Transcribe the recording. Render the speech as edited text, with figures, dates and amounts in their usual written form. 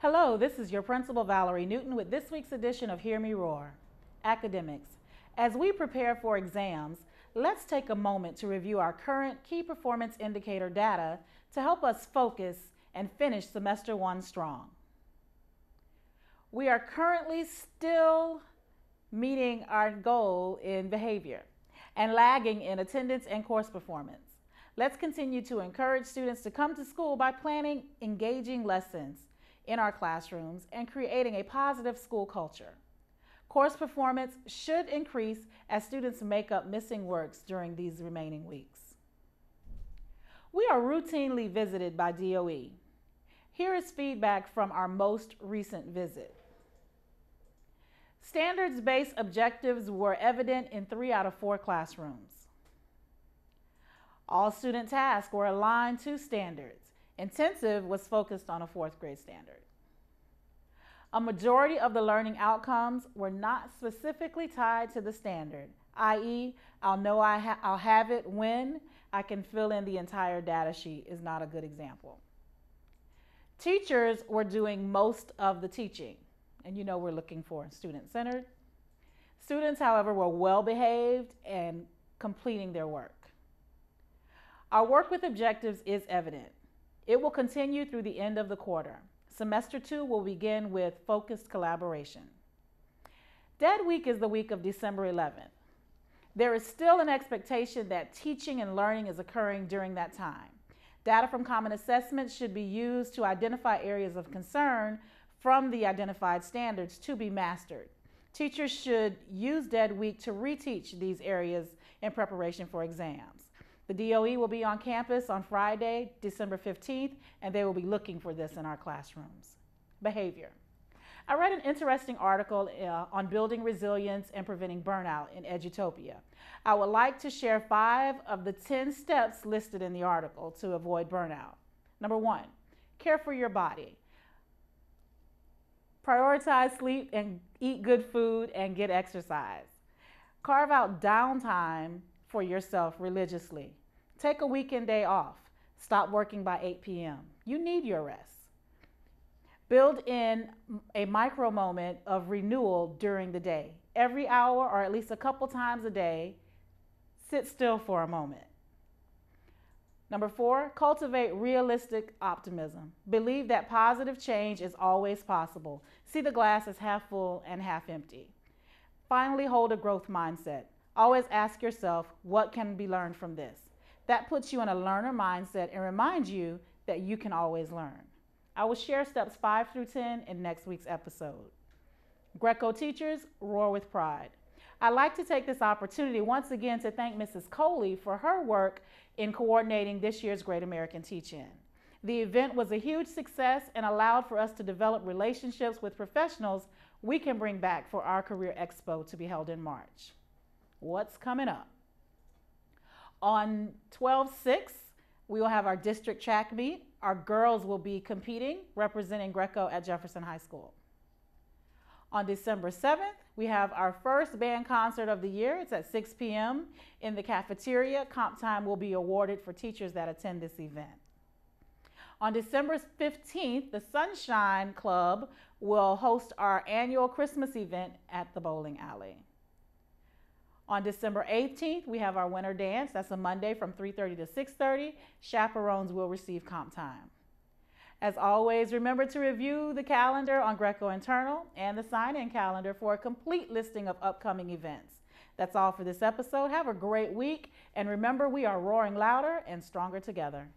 Hello, this is your principal, Valerie Newton, with this week's edition of Hear Me Roar. Academics. As we prepare for exams, let's take a moment to review our current key performance indicator data to help us focus and finish semester one strong. We are currently still meeting our goal in behavior and lagging in attendance and course performance. Let's continue to encourage students to come to school by planning engaging lessons in our classrooms and creating a positive school culture. Course performance should increase as students make up missing works during these remaining weeks. We are routinely visited by DOE. Here is feedback from our most recent visit. Standards-based objectives were evident in 3 out of 4 classrooms. All student tasks were aligned to standards. Intensive was focused on a 4th grade standard. A majority of the learning outcomes were not specifically tied to the standard, i.e., I'll know I'll have it when I can fill in the entire data sheet is not a good example. Teachers were doing most of the teaching, and you know we're looking for student-centered. Students, however, were well-behaved and completing their work. Our work with objectives is evident. It will continue through the end of the quarter. Semester 2 will begin with focused collaboration. Dead Week is the week of December 11th. There is still an expectation that teaching and learning is occurring during that time. Data from common assessments should be used to identify areas of concern from the identified standards to be mastered. Teachers should use Dead Week to reteach these areas in preparation for exams. The DOE will be on campus on Friday, December 15th, and they will be looking for this in our classrooms. Behavior. I read an interesting article on building resilience and preventing burnout in Edutopia. I would like to share 5 of the 10 steps listed in the article to avoid burnout. Number 1, care for your body. Prioritize sleep and eat good food and get exercise. Carve out downtime for yourself religiously. Take a weekend day off. Stop working by 8 p.m. You need your rest. Build in a micro moment of renewal during the day. Every hour or at least a couple times a day, sit still for a moment. Number 4, cultivate realistic optimism. Believe that positive change is always possible. See the glass as half full and half empty. Finally, hold a growth mindset. Always ask yourself, what can be learned from this? That puts you in a learner mindset and reminds you that you can always learn. I will share steps 5 through 10 in next week's episode. Greco teachers, roar with pride. I'd like to take this opportunity once again to thank Mrs. Coley for her work in coordinating this year's Great American Teach-In. The event was a huge success and allowed for us to develop relationships with professionals we can bring back for our Career Expo to be held in March. What's coming up? On 12/6, we will have our district track meet. Our girls will be competing, representing Greco at Jefferson High School. On December 7th, we have our first band concert of the year. It's at 6 p.m. in the cafeteria. Comp time will be awarded for teachers that attend this event. On December 15th, the Sunshine Club will host our annual Christmas event at the bowling alley. On December 18th, we have our winter dance. That's a Monday from 3:30 to 6:30. Chaperones will receive comp time. As always, remember to review the calendar on Greco Internal and the sign-in calendar for a complete listing of upcoming events. That's all for this episode. Have a great week, and remember, we are roaring louder and stronger together.